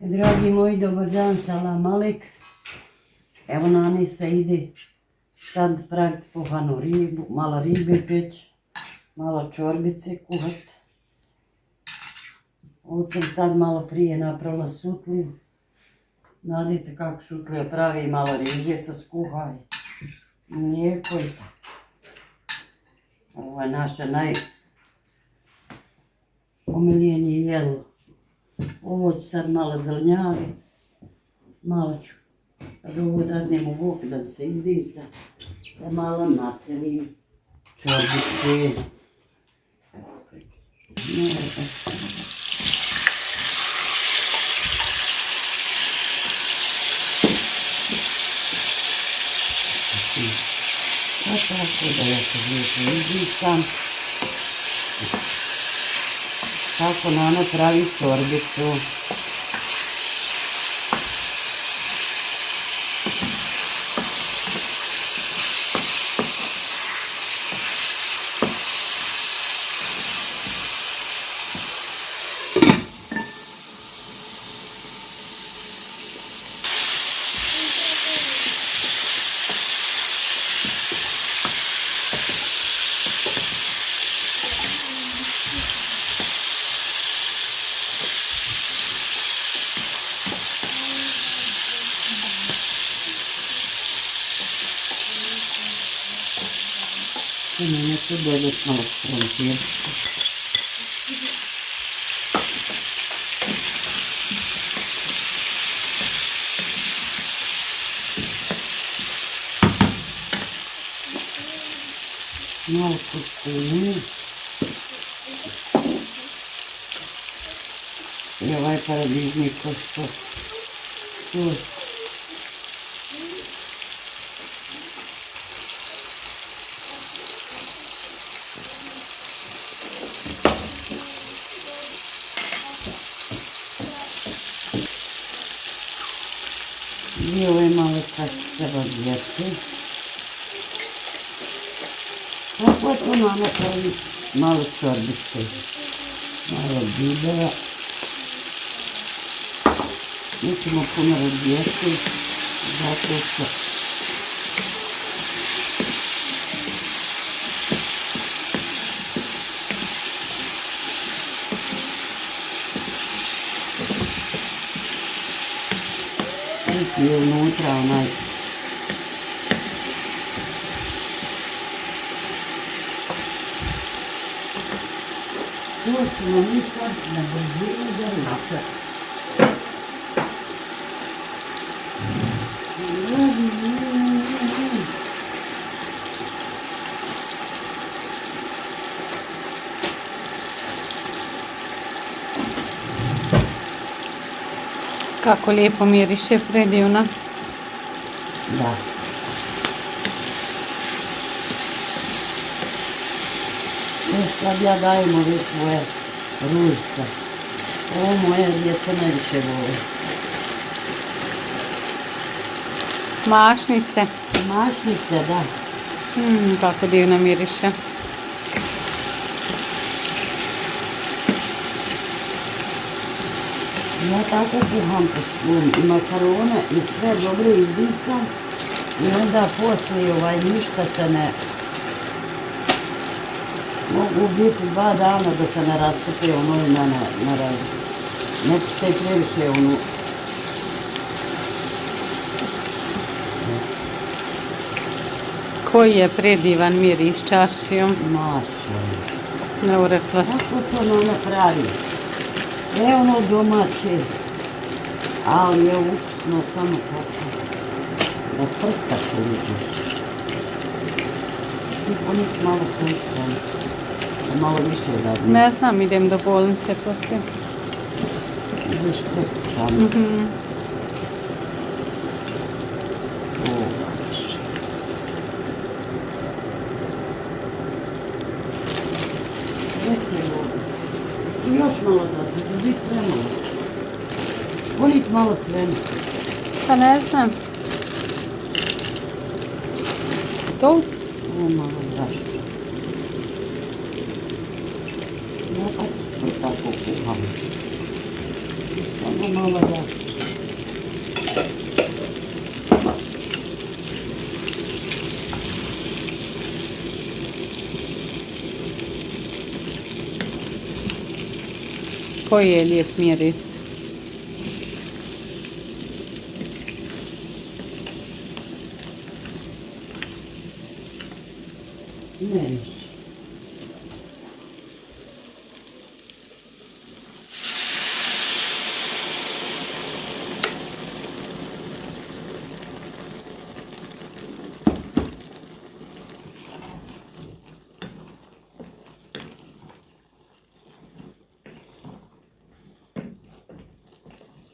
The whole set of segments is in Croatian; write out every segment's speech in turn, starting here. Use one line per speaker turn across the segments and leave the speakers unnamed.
Dragi moji, dobar dan, salam alek. Evo nani se ide sad praviti kuhanu ribu, malo ribe peć, malo čorbice kuhat. Ovdje sam sad malo prije napravila sutliju. Nadite kako sutlija pravi, malo riže se skuhaj. Mlijeko i tako. Ovo je naša najomiljenije jelo. Ovo ću sad malo zelenjavi, malo ću sad ovo dadnem u vuk da mi se izdista, da malo napravim čorbice. A tako da ja se lijepo izdistam. Tako Nana pravi čorbicu. Mene ću dodati malo krompir. Malo kukurine. I ovaj paradižni sos. I ovo je malo sad treba djeti. Tako je to Nana pravi malo čorbice. Malo bibera. Nećemo puno radijeti, zato što je unutra onaj to ćemo mi sad na brzinu da ručak.
Kako lijepo miriše predivna.
Da. Sad ja dajem ove svoje ružice. Ovo moje djeca najviše vole.
Mašnice.
Mašnice, da.
Kako divno miriše.
Ja tako kuham po svom i makarone i sve dobro izdistam i onda poslije ništa se ne mogu biti 2 dana da se ne rastope ono i na razu. Ne puste previše ono.
Koji je predivan miris čašijom.
Maša.
Ne urekla si.
Kako to Nana pravi? Sve ono domaće, ali je ukusno samo tako, da prsta poližeš. Ti poniti malo sunca, da malo više radim.
Ne znam, idem do bolnice poslije.
Ideš tek tamo. Još malo da će biti premalo. Šponit malo sveme.
Pa ne znam. To?
Ovo malo brašno. Ja pa to tako kuham. Samo malo da
Koji je lijep miris.
ne više.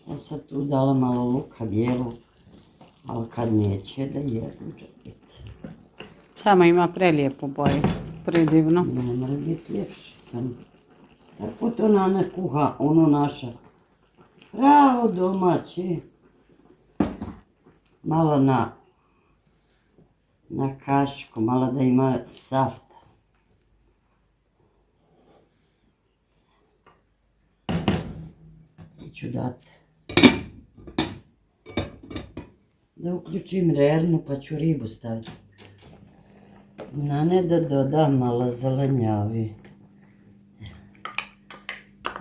Ja sad tu dala malo luka bijelog, ali kad neće da je džepit.
Samo ima prelijepu boju. Predivno.
Ne mora biti ljepše sam. Tako to Nana kuha, ono naša. Pravo domaće. Malo na kašku, malo da ima safta. I ću dati. Da uključim rernu pa ću ribu staviti. Nane da dodam malo zelenjavi.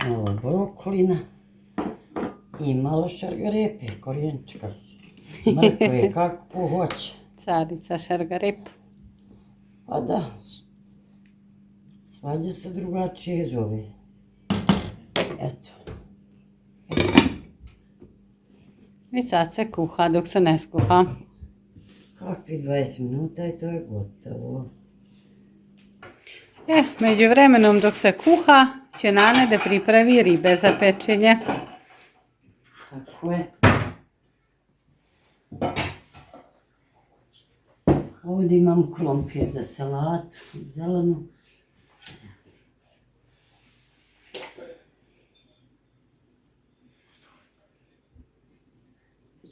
Malo brokolina. I malo šargarepe, korijenčka. Mrkve, kako ko hoće.
Carica šargarep.
Pa da, svađa se drugačije zove. Eto.
I sad se kuha dok se ne skuha.
Kakvi 20 minuta i to je gotovo.
Među vremenom dok se kuha će Nane da pripravi ribe za pečenje.
Tako je. Ovdje imam krompir za salatu, zelenu.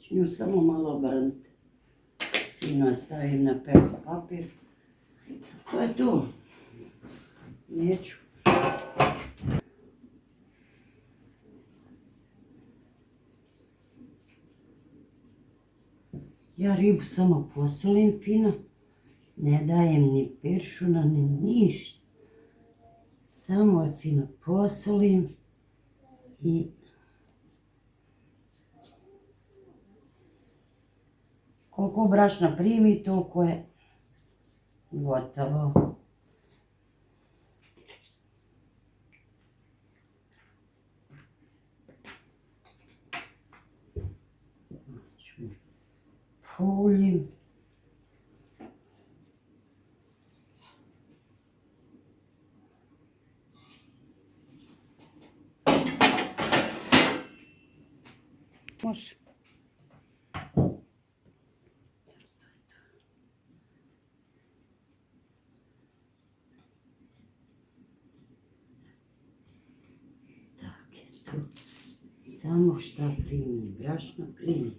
Ću nju samo malo obrnuti. Fino je stavim na pekla papir. To je to. Neću. Ja ribu samo posolim fino. Ne dajem ni peršuna, ni ništa. Samo je fino posolim i koliko brašna primi, toliko je gotovo. Poljim.
Može.
Tak je to. Samo šta primi, brašno primi.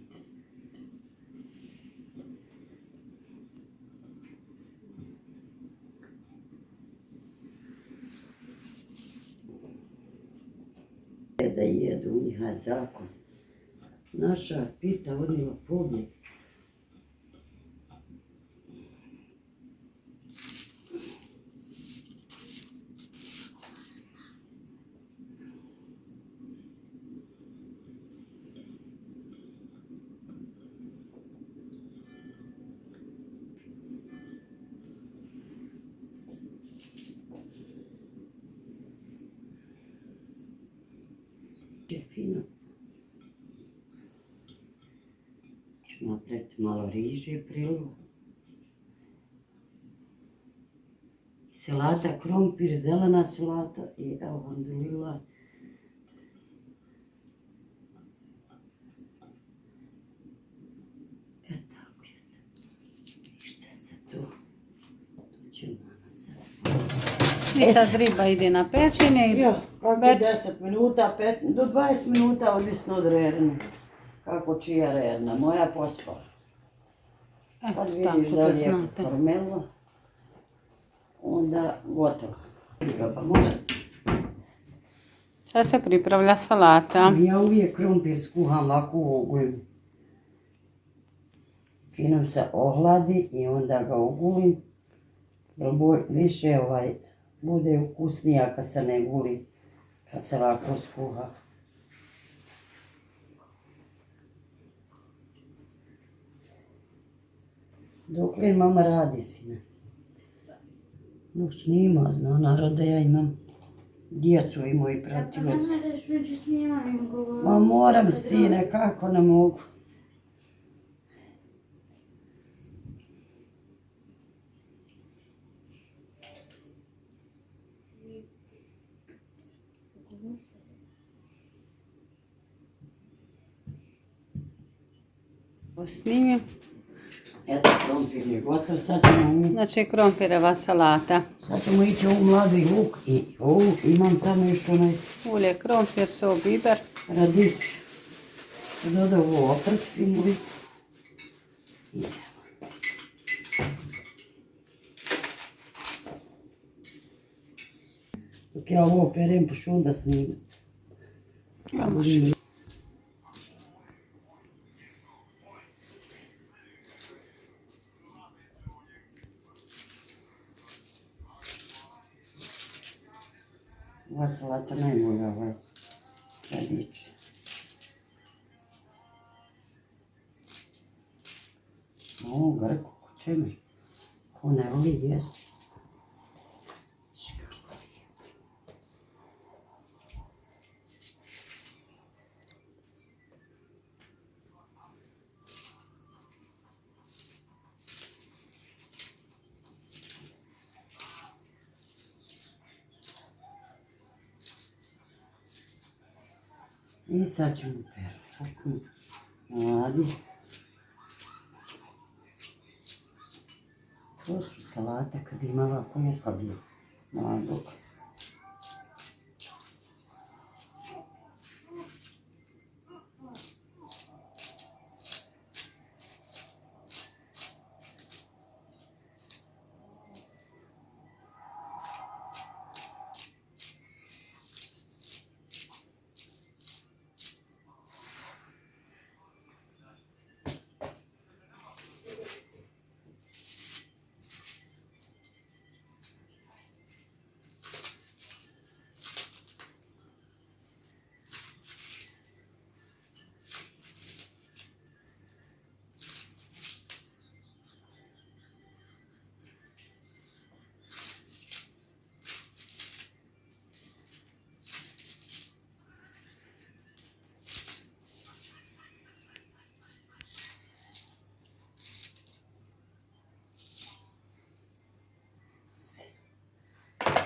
Da jedu u njih zakon. Naša pita odnijela pobjeg. Je fino. Ću napraviti malo riže prilu. Salata, krompir, zelena salata i alhamdulillah. E tako je to. Ništa se tu. Tu će mama sad.
I sad riba ide na pečenje i
Ja, kako
već
10 minuta, do 20 minuta, ovisno od rerne. Kako čija rerna, moja pospala. Kad
tako
vidiš da
da
li je
znate.
karmela, onda gotovo. Pa mora
Sad se pripravlja salata.
Ja uvijek krompir skuham ovako u uglju. Fino se ohladi i onda ga ugulim. Više bude ukusnija kad se ne guli, kad se ovako skuha. Dok li mama radi, sine? Dok snima, zna narod da ja imam djecu i moji pratioci.
Ne možeš među snimanjem govoriti.
Ma moram, sine, kako ne mogu.
Snimim.
Eto, krompir je gotov, sad ćemo
Znači krompireva salata.
ići u mladi luk i imam tamo još onaj
Ulje, krompir, sol, biber.
radić. Dodao ovo oprt finovi. Dok ja ovo perem, pa ću onda snimati.
Ja može.
Ova salata najbolja, radić. Ovo grko, ko će mi? Ko ne voli jesti? I sad ćemo perati. Mladi. To su salate kad ima ovako luka mladog.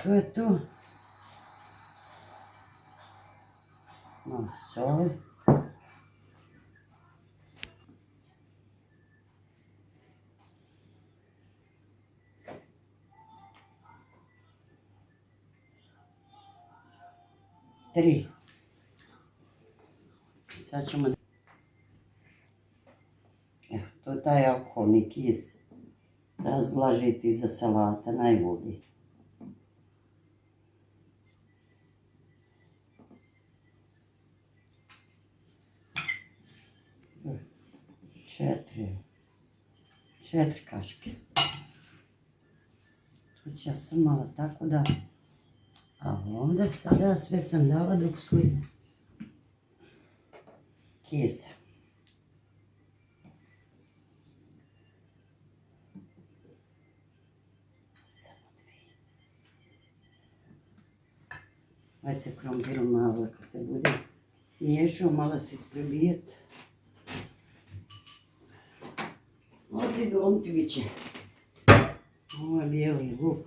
To je to. Malo soli. Tri. Sad ćemo... Evo, to je taj alkoholni kis. Razblažiti za salata, najbolji. Četiri kaške. Tu ću ja sam malo tako da... A onda sada sve sam dala dok sli kisa. Samo dvije. Već se krompirom malo kad se bude miješao, malo se isprebijeti. Ovo se izlomiti bit će. Ovo je bijeli luk.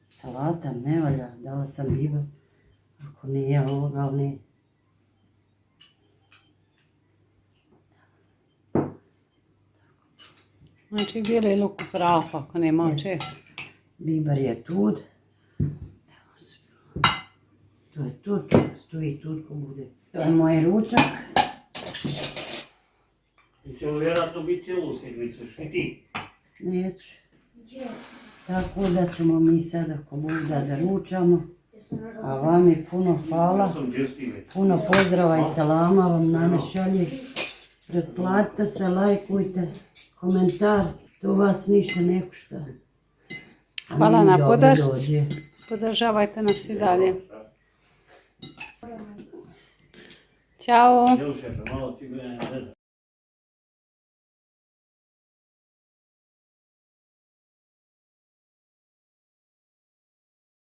Salata ne valja, dala sam biber. Ako nije ovoga, ali ne.
Znači bijeli luk u prahu ako nema oček.
Biber je tu. To je tu, stoji tu ko bude. To je moj ručak.
Će vjerojatno biti cijelu sedmicu, što ti?
Neću. Tako da ćemo mi sad ako Bog da ručamo.
sam radila.
A vami puno hvala.
Ja sam djestive.
Puno pozdrava i salama vam Nana šalje. Pretplatite se, lajkujte, komentar, to vas ništa ne košta. A
Hvala
meni
na
dobro
podršci.
dođe.
Podržavajte nas i dalje. Ćao!
Evo šefe, malo ti ne znam.